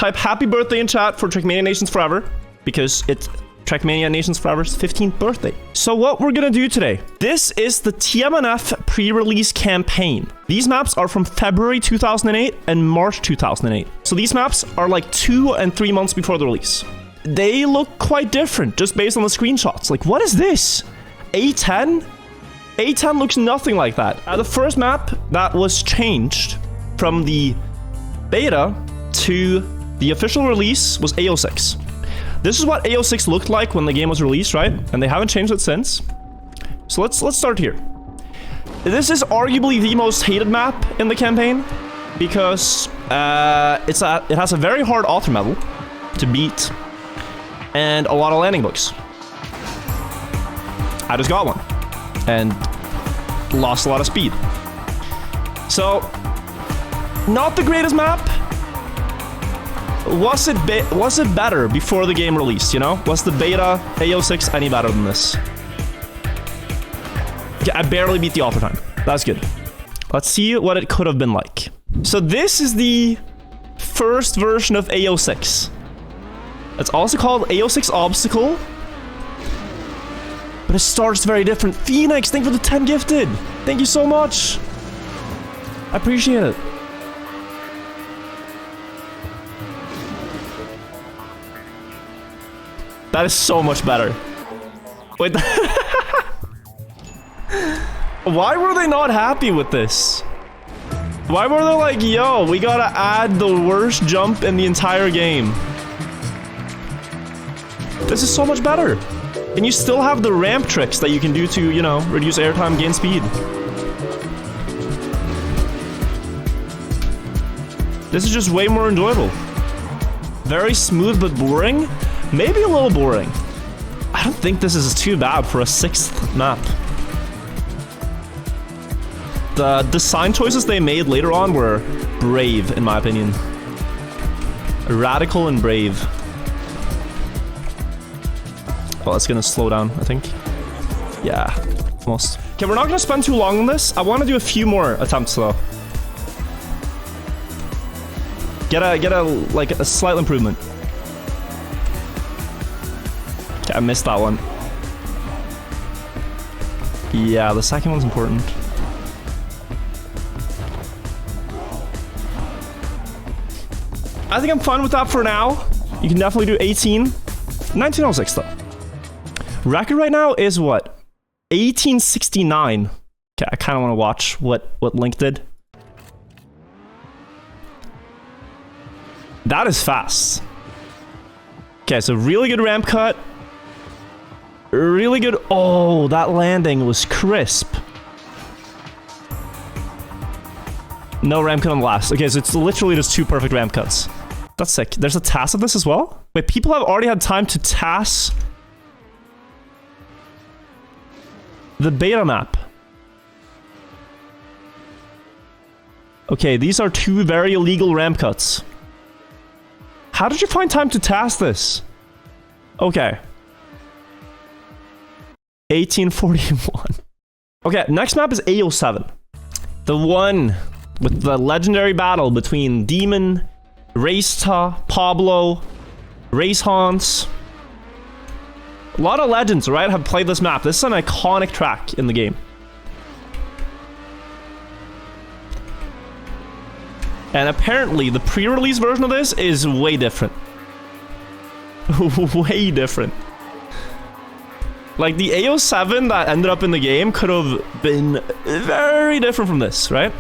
Type happy birthday in chat for Trackmania Nations Forever, because it's Trackmania Nations Forever's 15th birthday. So what we're gonna do today, this is the TMNF pre-release campaign. These maps are from February 2008 and March 2008. So these maps are like 2 and 3 months before the release. They look quite different just based on the screenshots. Like, what is this? A10? A10 looks nothing like that. The first map that was changed from the beta to the official release was A06. This is what A06 looked like when the game was released, right? And they haven't changed it since. So let's start here. This is arguably the most hated map in the campaign because it has a very hard author level to beat and a lot of landing books. I just got one and lost a lot of speed. So, not the greatest map. Was it better before the game released, you know? Was the beta A06 any better than this? Okay, I barely beat the author time. That's good. Let's see what it could have been like. So this is the first version of A06. It's also called A06 Obstacle. But it starts very different. Phoenix, thank you for the 10 gifted. Thank you so much. I appreciate it. That is so much better. Wait. Why were they not happy with this? Why were they like, yo, we gotta add the worst jump in the entire game? This is so much better. And you still have the ramp tricks that you can do to, you know, reduce airtime, gain speed. This is just way more enjoyable. Very smooth but boring. Maybe a little boring. I don't think this is too bad for a 6th map. The design choices they made later on were brave, in my opinion. Radical and brave. Oh, it's gonna slow down, I think. Yeah, almost. Okay, we're not gonna spend too long on this. I want to do a few more attempts, though. Get a slight improvement. Okay, I missed that one. Yeah, the second one's important. I think I'm fine with that for now. You can definitely do 18. 1906 though. Record right now is what? 1869. Okay, I kind of want to watch what Link did. That is fast. Okay, so really good ramp cut. Really good. Oh, that landing was crisp. No ramp cut on the last. Okay, so it's literally just 2 perfect ramp cuts. That's sick. There's a TAS of this as well? Wait, people have already had time to TAS the beta map. Okay, these are 2 very illegal ramp cuts. How did you find time to TAS this? Okay. 1841. Okay, next map is A07. The one with the legendary battle between Demon, Raceta, Pablo, Race Hans. A lot of legends, right, have played this map. This is an iconic track in the game. And apparently, the pre-release version of this is way different. Way different. Like, the A07 that ended up in the game could have been very different from this, right?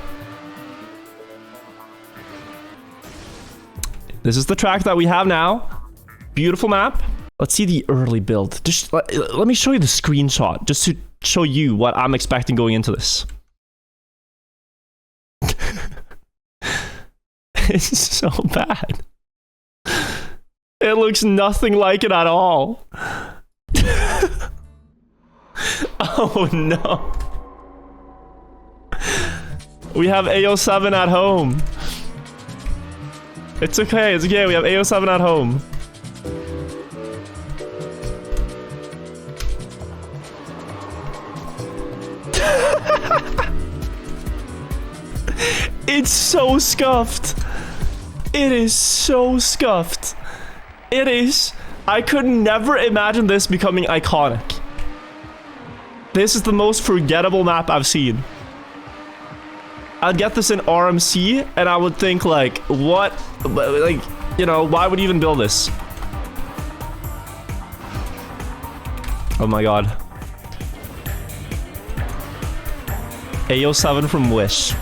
This is the track that we have now. Beautiful map. Let's see the early build. Just let me show you the screenshot, just to show you what I'm expecting going into this. It's so bad. It looks nothing like it at all. Oh no. We have A07 at home. It's okay, it's okay. We have A07 at home. It's so scuffed. It is so scuffed. It is. I could never imagine this becoming iconic. This is the most forgettable map I've seen. I'd get this in RMC, and I would think, like, what? Like, you know, why would you even build this? Oh my god. A07 from Wish.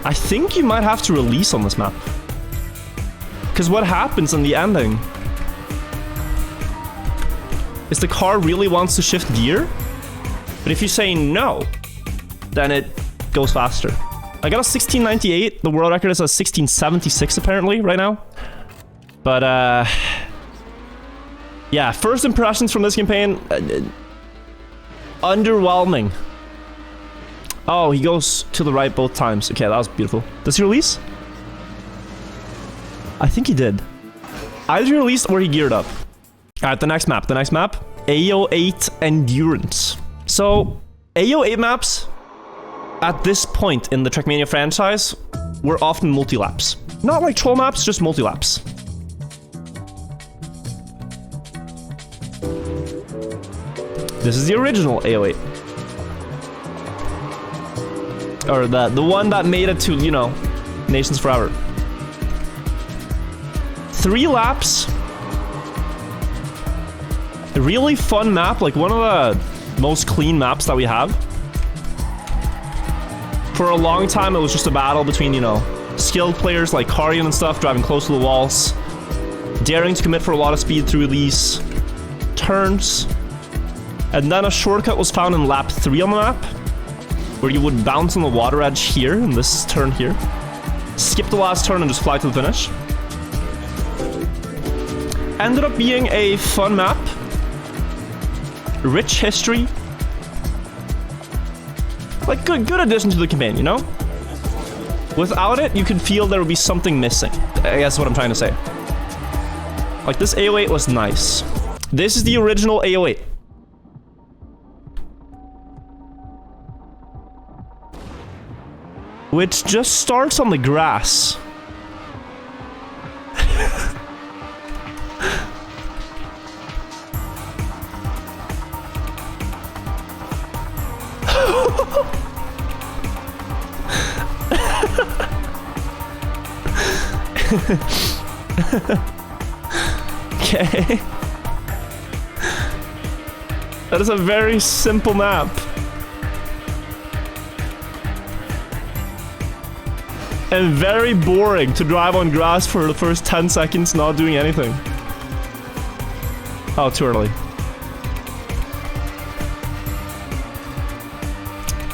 I think you might have to release on this map. Because what happens in the ending is the car really wants to shift gear, but if you say no, then it goes faster. I got a 1698. The world record is a 1676 apparently right now. But yeah, first impressions from this campaign, underwhelming. Oh, he goes to the right both times. Okay, that was beautiful. Does he release? I think he did. Either he released or he geared up. Alright, the next map. AO8 Endurance. So, AO8 maps, at this point in the Trackmania franchise, were often multi-laps. Not like troll maps, just multi-laps. This is the original AO8. Or the one that made it to, you know, Nations Forever. 3 laps. A really fun map, like one of the most clean maps that we have. For a long time, it was just a battle between, you know, skilled players like Karian and stuff, driving close to the walls, daring to commit for a lot of speed through these turns. And then a shortcut was found in lap 3 on the map, where you would bounce on the water edge here, in this turn here, skip the last turn and just fly to the finish. Ended up being a fun map. Rich history. Like, good addition to the campaign, you know? Without it, you could feel there would be something missing. I guess what I'm trying to say. Like, this AO8 was nice. This is the original AO8. Which just starts on the grass. Okay. That is a very simple map. And very boring to drive on grass for the first 10 seconds not doing anything. Oh, too early.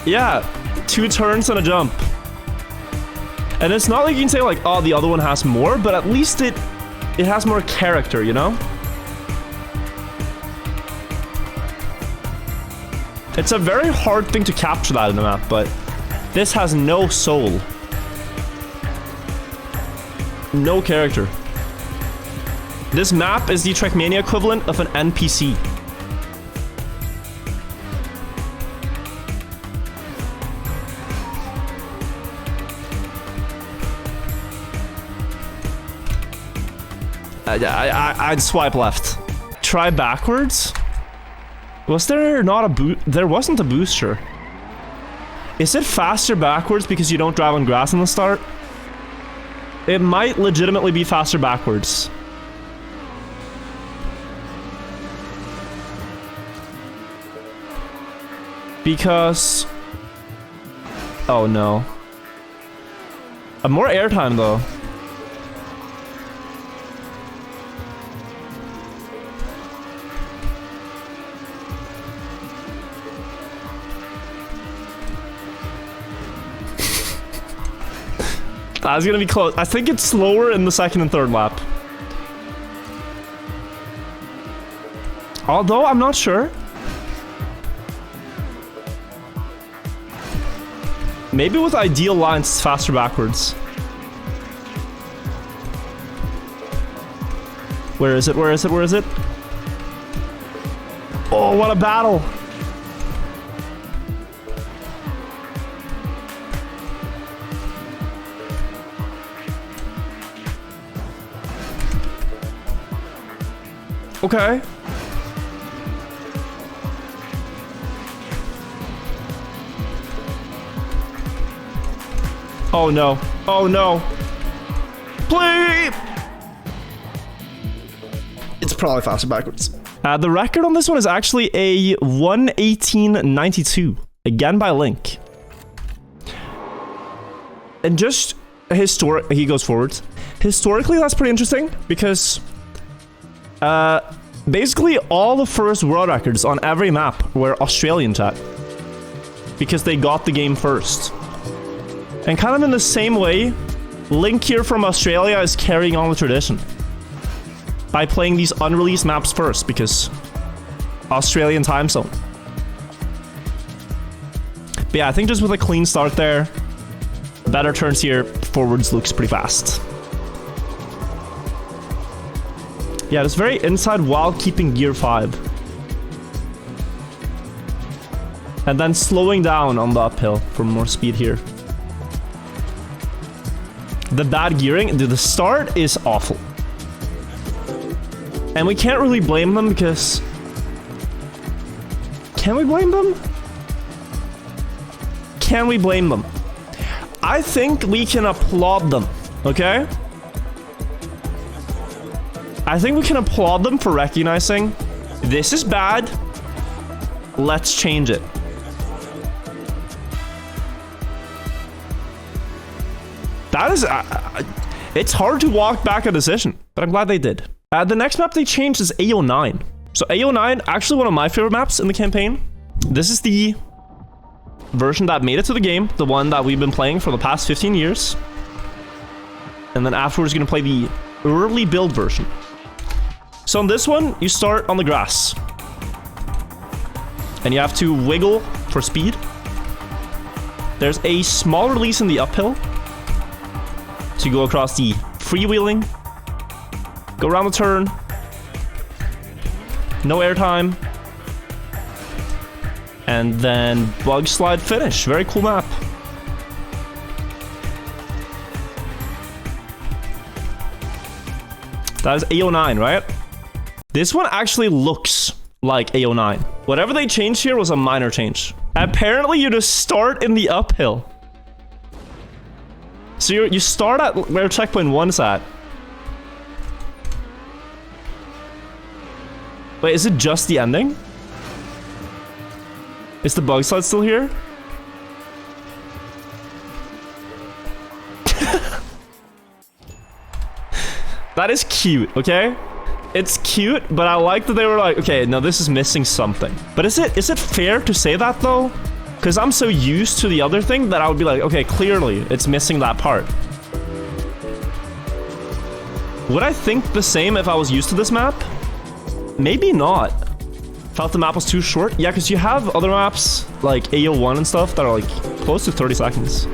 Yeah, 2 turns and a jump. And it's not like you can say like, oh, the other one has more, but at least it has more character, you know? It's a very hard thing to capture that in a map, but this has no soul. No character. This map is the Trackmania equivalent of an NPC. I'd swipe left. Try backwards? Was there not a boost? There wasn't a booster. Is it faster backwards because you don't drive on grass in the start? It might legitimately be faster backwards. Because... oh no. More airtime though. That's gonna be close. I think it's slower in the second and third lap. Although, I'm not sure. Maybe with ideal lines, it's faster backwards. Where is it? Where is it? Where is it? Oh, what a battle! Okay. Oh no. Oh no. Please! It's probably faster backwards. The record on this one is actually a 1:18:92. Again by Link. And just he goes forward. Historically, that's pretty interesting because basically all the first world records on every map were Australian, chat. Because they got the game first. And kind of in the same way, Link here from Australia is carrying on the tradition by playing these unreleased maps first because Australian time zone. But yeah, I think just with a clean start there, better turns here, forwards looks pretty fast. Yeah, it's very inside while keeping gear 5. And then slowing down on the uphill for more speed here. The bad gearing, dude, the start is awful. And we can't really blame them because... Can we blame them? Can we blame them? I think we can applaud them, okay? I think we can applaud them for recognizing this is bad. Let's change it. That is... it's hard to walk back a decision, but I'm glad they did. The next map they changed is A09. So A09, actually one of my favorite maps in the campaign. This is the version that made it to the game, the one that we've been playing for the past 15 years. And then afterwards, we're gonna play the early build version. So on this one, you start on the grass. And you have to wiggle for speed. There's a small release in the uphill. So you go across the freewheeling. Go around the turn. No airtime. And then bug slide finish. Very cool map. That is A09, right? This one actually looks like A09. Whatever they changed here was a minor change. Apparently, you just start in the uphill. So you start at where checkpoint 1 is at. Wait, is it just the ending? Is the bug slide still here? That is cute, okay? It's cute, but I like that they were like, okay, no, this is missing something. But is it fair to say that though? Because I'm so used to the other thing that I would be like, okay, clearly it's missing that part. Would I think the same if I was used to this map? Maybe not. Felt the map was too short? Yeah, because you have other maps like AO1 and stuff that are like close to 30 seconds.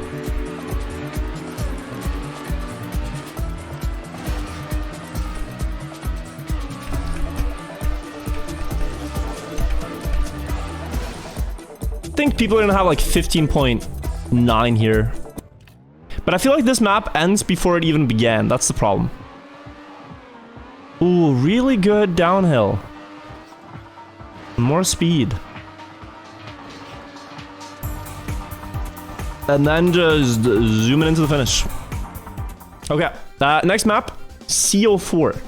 I think people are gonna have like 15.9 here. But I feel like this map ends before it even began. That's the problem. Ooh, really good downhill. More speed. And then just zooming into the finish. Okay, next map, CO4.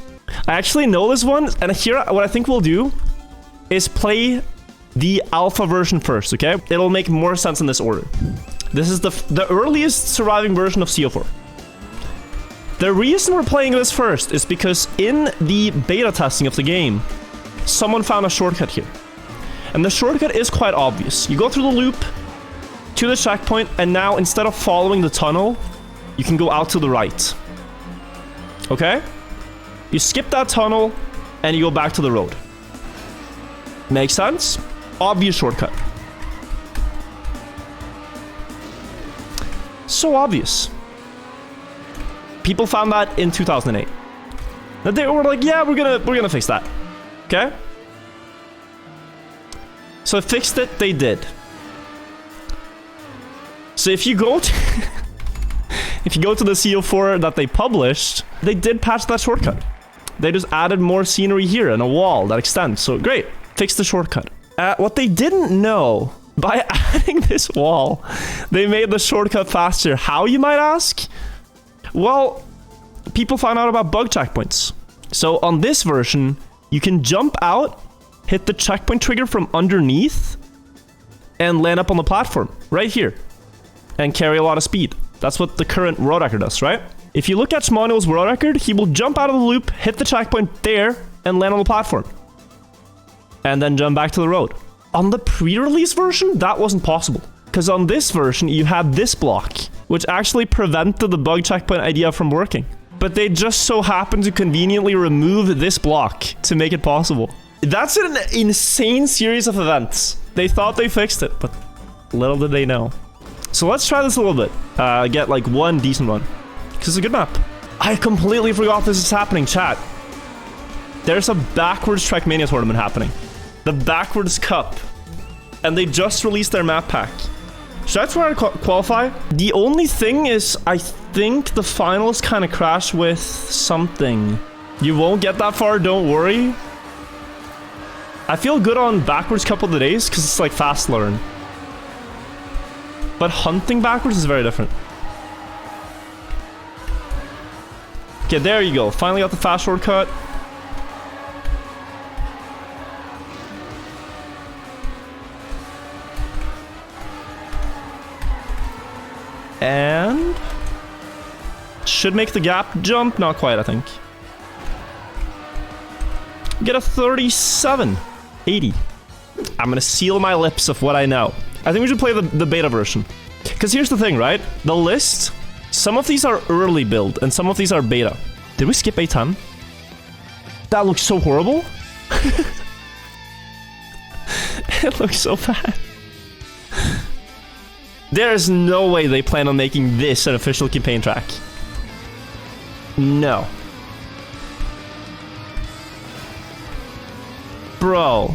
I actually know this one, and here what I think we'll do is play the alpha version first, okay? It'll make more sense in this order. This is the earliest surviving version of CO4. The reason we're playing this first is because in the beta testing of the game, someone found a shortcut here. And the shortcut is quite obvious. You go through the loop to the checkpoint, and now instead of following the tunnel, you can go out to the right. Okay? You skip that tunnel, and you go back to the road. Makes sense? Obvious shortcut. So obvious. People found that in 2008. That they were like, yeah, we're gonna fix that. Okay? So they fixed it, they did. So if you go to if you go to the CO4 that they published, they did patch that shortcut. They just added more scenery here and a wall that extends. So great. Fix the shortcut. What they didn't know, by adding this wall, they made the shortcut faster. How, you might ask? Well, people found out about bug checkpoints. So on this version, you can jump out, hit the checkpoint trigger from underneath, and land up on the platform right here and carry a lot of speed. That's what the current world record does, right? If you look at Schmanuel's world record, he will jump out of the loop, hit the checkpoint there, and land on the platform. And then jump back to the road. On the pre-release version, that wasn't possible. Because on this version, you had this block, which actually prevented the bug checkpoint idea from working. But they just so happened to conveniently remove this block to make it possible. That's an insane series of events. They thought they fixed it, but little did they know. So let's try this a little bit. Get like one decent one. Because it's a good map. I completely forgot this is happening, chat. There's a backwards Trackmania tournament happening. The backwards cup. And they just released their map pack. Should I try to qualify? The only thing is, I think the finals kind of crash with something. You won't get that far, don't worry. I feel good on backwards couple of the days because it's like fast learn. But hunting backwards is very different. Okay, there you go. Finally got the fast shortcut. And should make the gap jump. Not quite, I think. Get a 37.80. I'm gonna seal my lips of what I know. I think we should play the beta version. Because here's the thing, right? The list, some of these are early build and some of these are beta. Did we skip A10? That looks so horrible. It looks so bad. There's no way they plan on making this an official campaign track. No. Bro.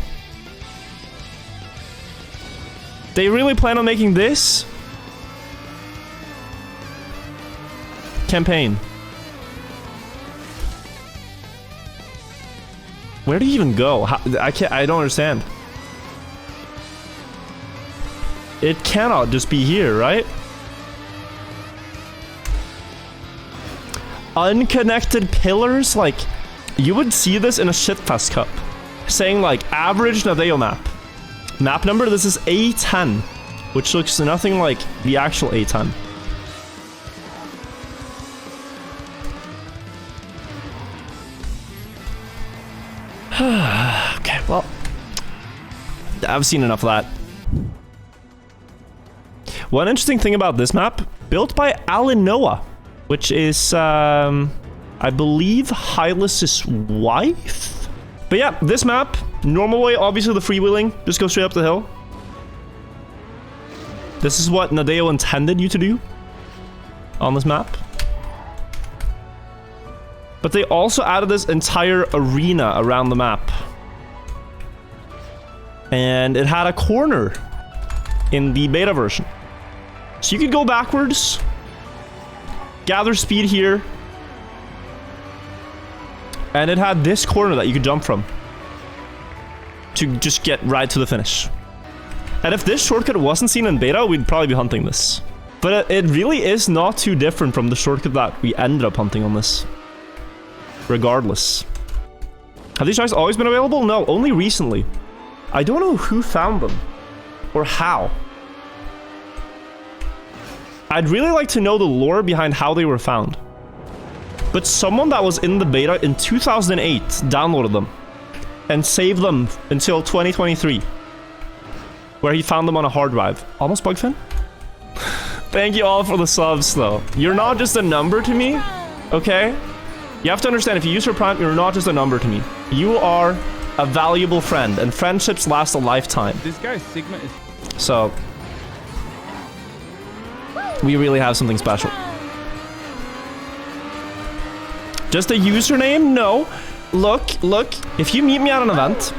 They really plan on making this campaign? Where do you even go? How, I don't understand. It cannot just be here, right? Unconnected pillars? Like, you would see this in a shitfest cup. Saying, like, average Nadeo map. Map number, this is A10. Which looks nothing like the actual A10. Okay, well. I've seen enough of that. One interesting thing about this map, built by Alinoa, which is, I believe, Hylas's wife? But yeah, this map, normal way, obviously the freewheeling, just go straight up the hill. This is what Nadeo intended you to do on this map. But they also added this entire arena around the map. And it had a corner in the beta version. So you could go backwards, gather speed here, and it had this corner that you could jump from to just get right to the finish. And if this shortcut wasn't seen in beta, we'd probably be hunting this. But it really is not too different from the shortcut that we ended up hunting on this. Regardless. Have these tracks always been available? No, only recently. I don't know who found them or how. I'd really like to know the lore behind how they were found. But someone that was in the beta in 2008 downloaded them and saved them until 2023, where he found them on a hard drive. Almost Bugfin? Thank you all for the subs, though. You're not just a number to me, okay? You have to understand, if you use your Prime, you're not just a number to me. You are a valuable friend, and friendships last a lifetime. This guy Sigma is... So... we really have something special. Just a username? No. Look, if you meet me at an event,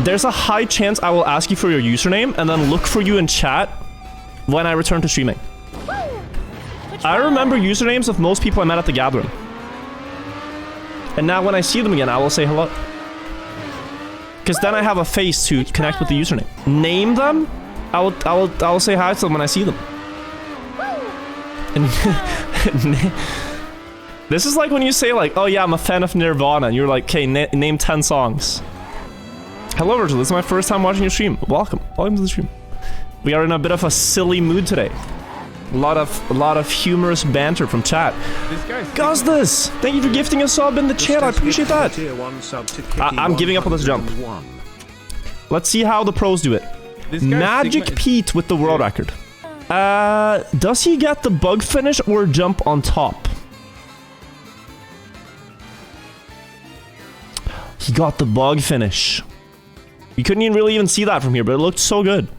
there's a high chance I will ask you for your username and then look for you in chat when I return to streaming. I remember usernames of most people I met at the gathering. And now when I see them again, I will say hello. Because then I have a face to connect with the username. Name them. I will say hi to them when I see them. And this is like when you say like, oh yeah, I'm a fan of Nirvana, and you're like, okay, name 10 songs. Hello, Virtual. This is my first time watching your stream. Welcome to the stream. We are in a bit of a silly mood today. A lot of humorous banter from chat. Guzdas, thank you for gifting a sub in the chat. I appreciate that. I'm giving up on this jump. Let's see how the pros do it. Magic Pete with the world record. Does he get the bug finish or jump on top? He got the bug finish. You couldn't really even see that from here, but it looked so good.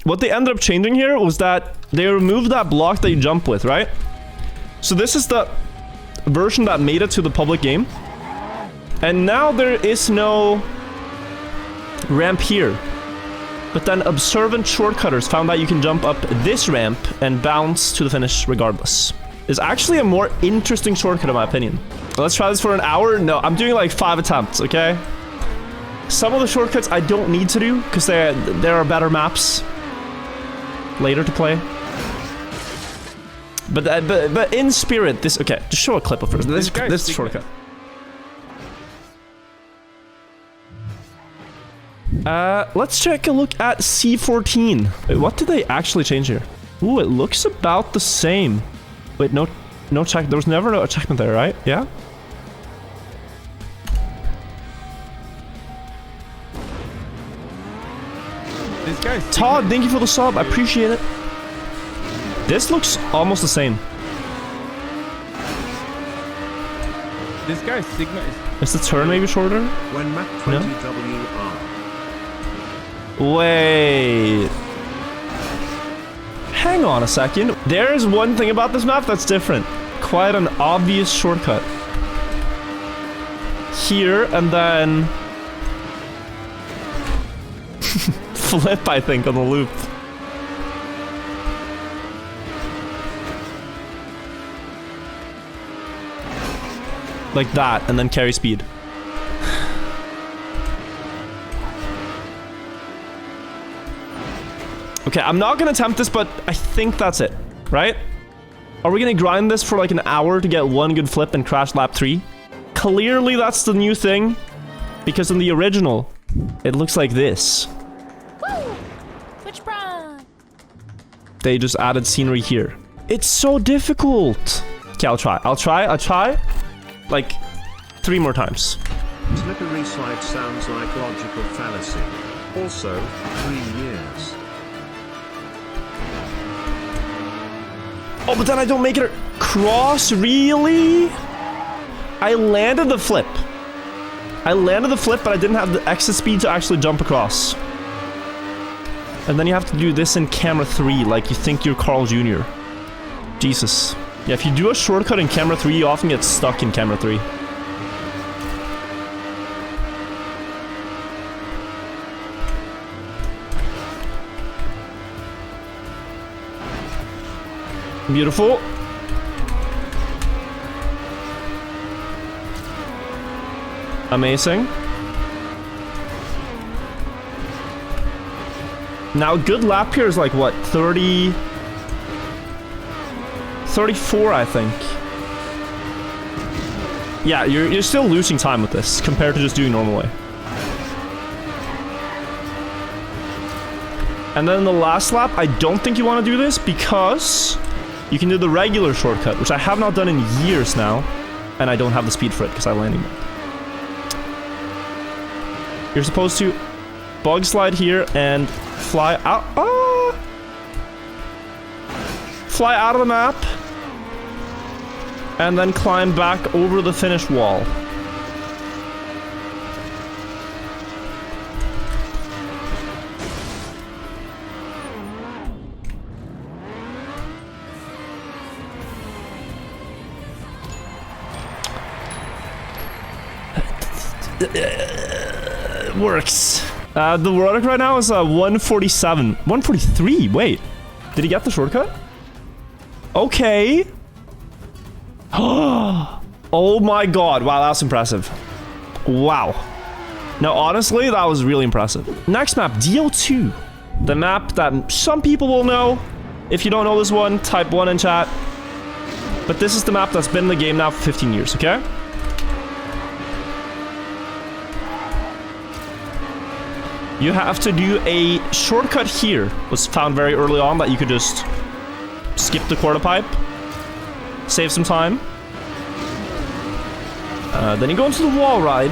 What they ended up changing here was that they removed that block that you jump with, right? So this is the version that made it to the public game. And now there is no ramp here. But then observant shortcutters found that you can jump up this ramp and bounce to the finish regardless. It's actually a more interesting shortcut in my opinion. Let's try this for an hour. No, I'm doing like 5 attempts, okay? Some of the shortcuts I don't need to do because there are better maps later to play. But in spirit, this... Okay, just show a clip of first. This shortcut. Let's take a look at C14. Wait, what did they actually change here? Ooh, it looks about the same. Wait, no check. There was never a checkpoint there, right? Yeah? Todd, thank you for the sub. I appreciate it. This looks almost the same. This guy's Sigma is the turn maybe shorter? When map 20WR. Wait. Hang on a second. There is one thing about this map that's different. Quite an obvious shortcut. Here and then... flip, I think, on the loop. Like that, and then carry speed. Okay, I'm not gonna attempt this, but I think that's it, right? Are we gonna grind this for like an hour to get one good flip and crash lap 3? Clearly that's the new thing, because in the original, it looks like this. They just added scenery here. It's so difficult. Okay, I'll try. Like, 3 more times. Slippery slide sounds like logical fallacy. Also, 3 years. Oh, but then I don't make it cross, really? I landed the flip, but I didn't have the exit speed to actually jump across. And then you have to do this in camera 3, like you think you're Carl Jr. Jesus. Yeah, if you do a shortcut in camera 3, you often get stuck in camera 3. Beautiful. Amazing. Now, a good lap here is like, what, 30... 34, I think. Yeah, you're still losing time with this, compared to just doing normal way. And then the last lap, I don't think you want to do this, because you can do the regular shortcut, which I have not done in years now, and I don't have the speed for it, because I landing it. You're supposed to bug slide here and fly out. Fly out of the map. And then climb back over the finish wall. Works. The world record right now is 147. 143. Wait. Did he get the shortcut? Okay. Oh Oh my god. Wow, that's impressive. Wow. No, honestly, that was really impressive. Next map, DO2. The map that some people will know. If you don't know this one, type 1 in chat. But this is the map that's been in the game now for 15 years, okay? You have to do a shortcut here. Was found very early on that you could just skip the quarter pipe. Save some time. Then you go into the wall ride.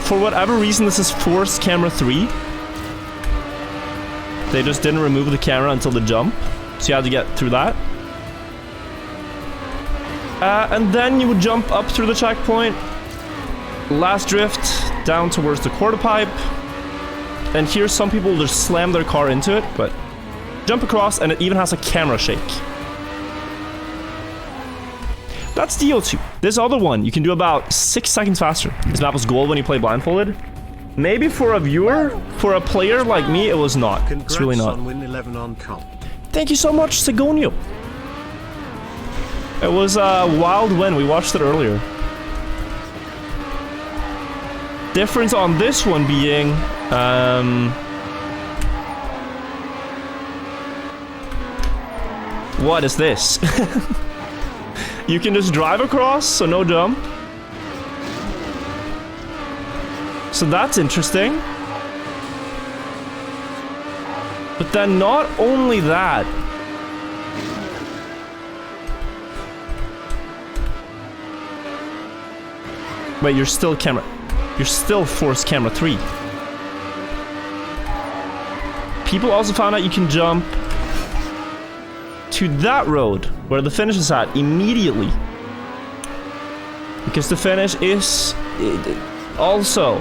For whatever reason, this is forced camera 3. They just didn't remove the camera until the jump. So you had to get through that. And then you would jump up through the checkpoint. Last drift down towards the quarter pipe. And here some people just slam their car into it, but jump across and it even has a camera shake. That's DO2. This other one, you can do about 6 seconds faster. This map was gold when you play blindfolded. Maybe for a viewer, for a player like me, it was not. Congrats it's really not. On win 11 on comp. Thank you so much, Sigonio. It was a wild win. We watched it earlier. Difference on this one being, what is this? You can just drive across, so no jump. So that's interesting. But then not only that. Wait, you're still forced camera 3. People also found out you can jump to that road where the finish is at immediately. Because the finish is also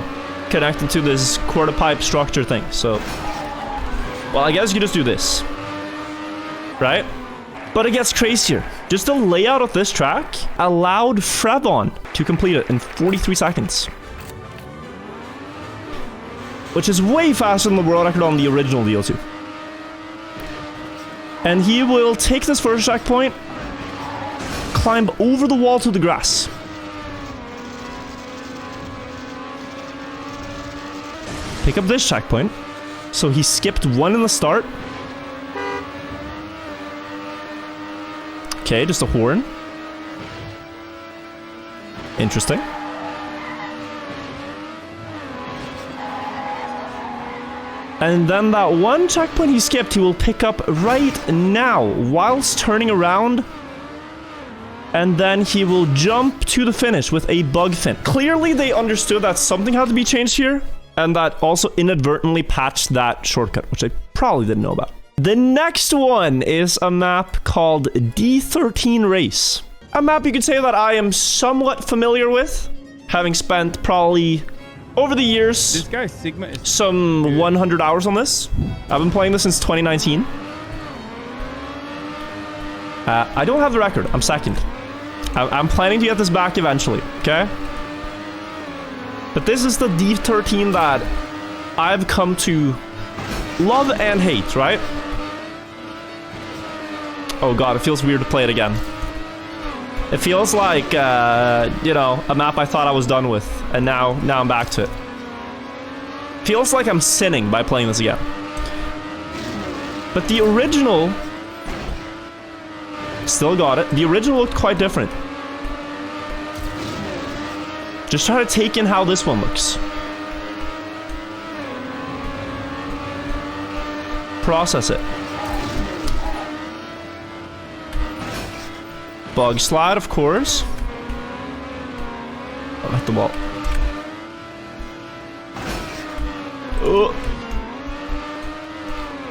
connected to this quarter pipe structure thing. So, well, I guess you just do this. Right? But it gets crazier. Just the layout of this track allowed Frevon to complete it in 43 seconds. Which is way faster than the world record on the original DO2. And he will take this first checkpoint, climb over the wall to the grass. Pick up this checkpoint. So he skipped one in the start. Okay, just a horn. Interesting. And then that one checkpoint he skipped, he will pick up right now, whilst turning around. And then he will jump to the finish with a bug fin. Clearly, they understood that something had to be changed here, and that also inadvertently patched that shortcut, which I probably didn't know about. The next one is a map called D13 Race. A map you could say that I am somewhat familiar with, having spent probably, over the years, This guy Sigma is some 100 hours on this. I've been playing this since 2019. I don't have the record. I'm second. I'm planning to get this back eventually, okay? But this is the D13 that I've come to love and hate, right? Oh god, it feels weird to play it again. It feels like, you know, a map I thought I was done with, and now I'm back to it. Feels like I'm sinning by playing this again. But the original... Still got it. The original looked quite different. Just try to take in how this one looks. Process it. Bug slide, of course. Oh, hit the wall. Oh.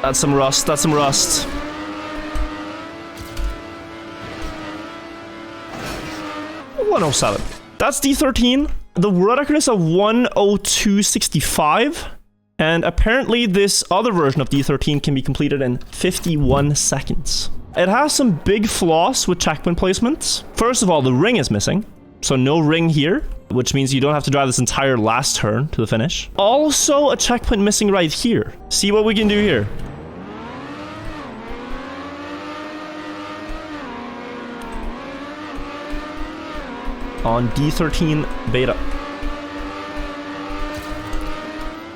That's some rust, that's some rust. .107. That's D13. The world record is a 1:02:65. And apparently this other version of D13 can be completed in 51 seconds. It has some big flaws with checkpoint placements. First of all, the ring is missing. So no ring here, which means you don't have to drive this entire last turn to the finish. Also a checkpoint missing right here. See what we can do here. on D13 beta.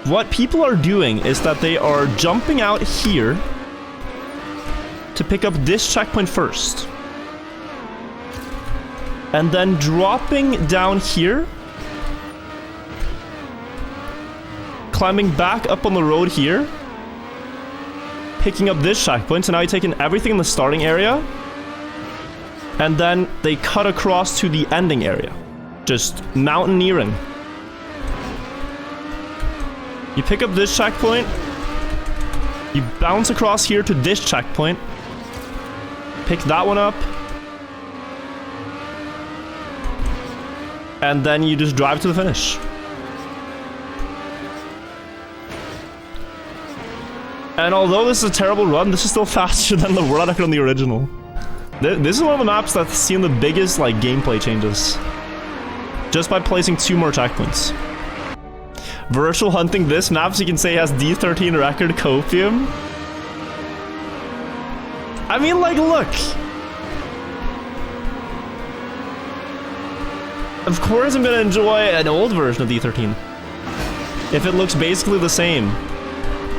What people are doing is that they are jumping out here to pick up this checkpoint first. And then dropping down here. Climbing back up on the road here. Picking up this checkpoint. So now you're taking everything in the starting area. And then they cut across to the ending area. Just mountaineering. You pick up this checkpoint. You bounce across here to this checkpoint. Pick that one up. And then you just drive to the finish. And although this is a terrible run, this is still faster than the world record on the original. This is one of the maps that's seen the biggest like gameplay changes. Just by placing 2 more checkpoints. Virtual hunting this map, so you can say has D13 record copium. I mean, like, look. Of course I'm gonna enjoy an old version of D13. If it looks basically the same.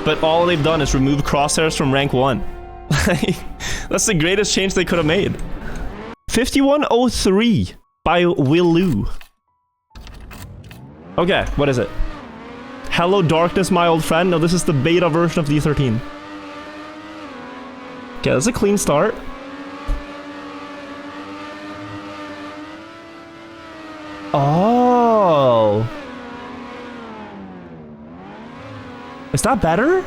But all they've done is remove crosshairs from rank 1. That's the greatest change they could have made. 5103 by Willu. Okay, what is it? Hello darkness, my old friend. No, this is the beta version of D13. Okay, that's a clean start. Oh. Is that better?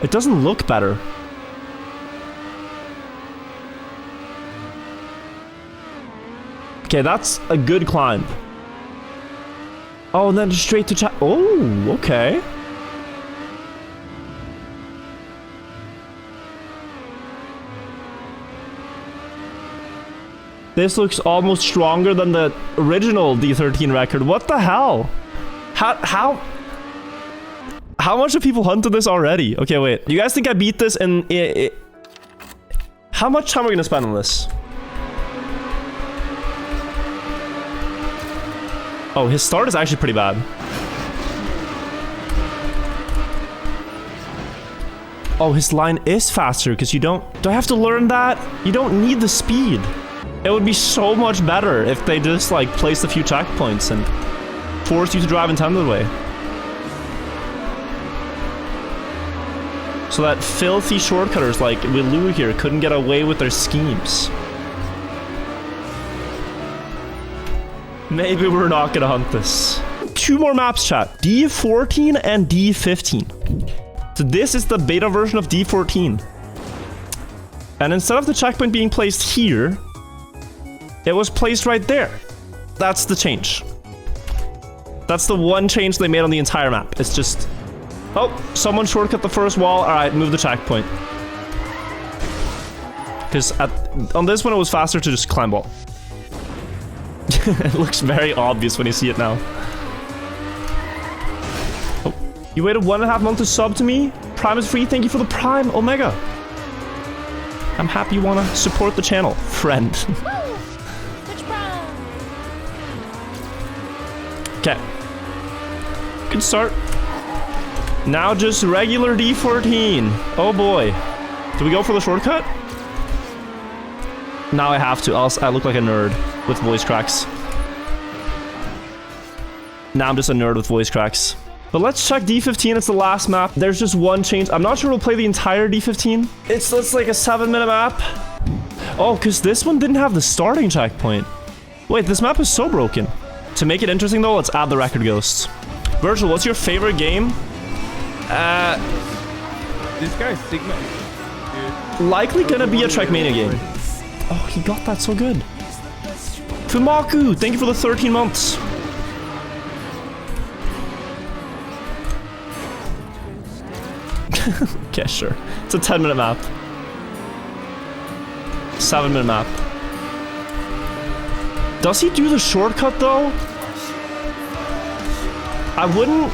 It doesn't look better. Okay, that's a good climb. Oh, and then straight to oh, okay. This looks almost stronger than the original D13 record. What the hell? How much have people hunted this already? Okay, wait. You guys think I beat this in... How much time are we gonna spend on this? Oh, his start is actually pretty bad. Oh, his line is faster because you don't... Do I have to learn that? You don't need the speed. It would be so much better if they just, like, placed a few checkpoints and forced you to drive intended way. So that filthy shortcutters like Willu here couldn't get away with their schemes. Maybe we're not gonna hunt this. 2 more maps, chat. D14 and D15. So this is the beta version of D14. And instead of the checkpoint being placed here, it was placed right there. That's the change. That's the one change they made on the entire map. It's just... Oh, someone shortcut the first wall. Alright, move the checkpoint. Because on this one it was faster to just climb wall. It looks very obvious when you see it now. Oh, you waited 1.5 months to sub to me? Prime is free, thank you for the Prime, Omega. I'm happy you wanna support the channel, friend. Okay. Good start. Now just regular D14. Oh boy. Do we go for the shortcut? Now I have to, else I look like a nerd with voice cracks. Now I'm just a nerd with voice cracks. But let's check D15, it's the last map. There's just one change. I'm not sure we'll play the entire D15. It's like a 7-minute map. Oh, because this one didn't have the starting checkpoint. Wait, this map is so broken. To make it interesting though, let's add the record ghosts. Virtual, what's your favorite game? This guy's Sigma. Dude. Likely gonna be a Trackmania game. Oh, he got that so good. Fumaku, thank you for the 13 months. Okay, sure. It's a 10-minute map. 7-minute map. Does he do the shortcut though? I wouldn't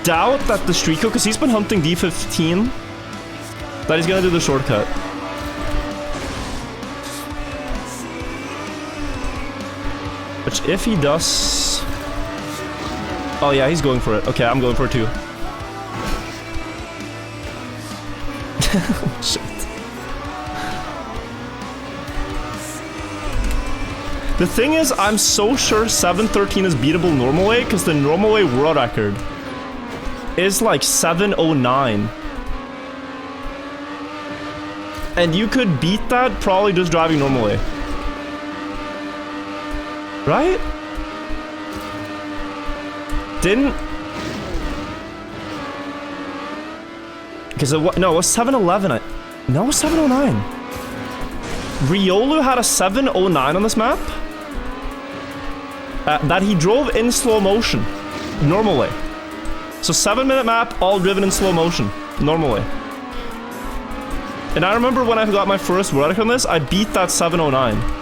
doubt that the street code, because he's been hunting D15, that he's gonna do the shortcut. Which if he does... Oh yeah, he's going for it. Okay, I'm going for it too. Shit. The thing is, I'm so sure 713 is beatable normal way, because the normal way world record is like 709. And you could beat that probably just driving normal way. Right? Didn't... Because no, it was 711. No, it was 709. Riolu had a 709 on this map. That he drove in slow motion. Normal way. So 7-minute map, all driven in slow motion. Normal way. And I remember when I got my first world record on this, I beat that 709.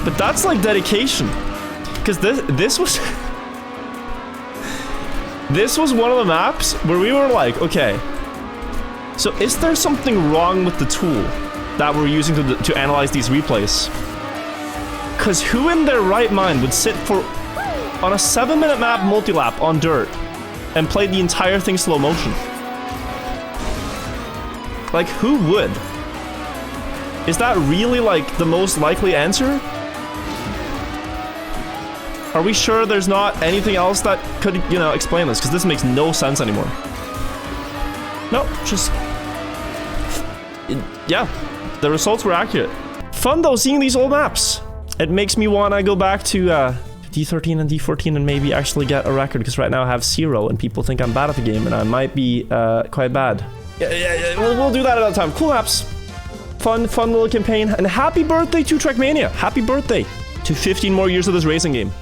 But that's like dedication. Because this was... This was one of the maps where we were like, okay, so is there something wrong with the tool that we're using to analyze these replays? Because who in their right mind would sit for on a 7-minute map multi-lap on dirt and play the entire thing slow motion? Like, who would? Is that really like the most likely answer? Are we sure there's not anything else that could, you know, explain this? Because this makes no sense anymore. No, just... Yeah, the results were accurate. Fun though, seeing these old maps. It makes me want to go back to D13 and D14 and maybe actually get a record, because right now I have 0 and people think I'm bad at the game, and I might be quite bad. Yeah, we'll do that another time. Cool maps. Fun little campaign. And happy birthday to Trackmania. Happy birthday to 15 more years of this racing game.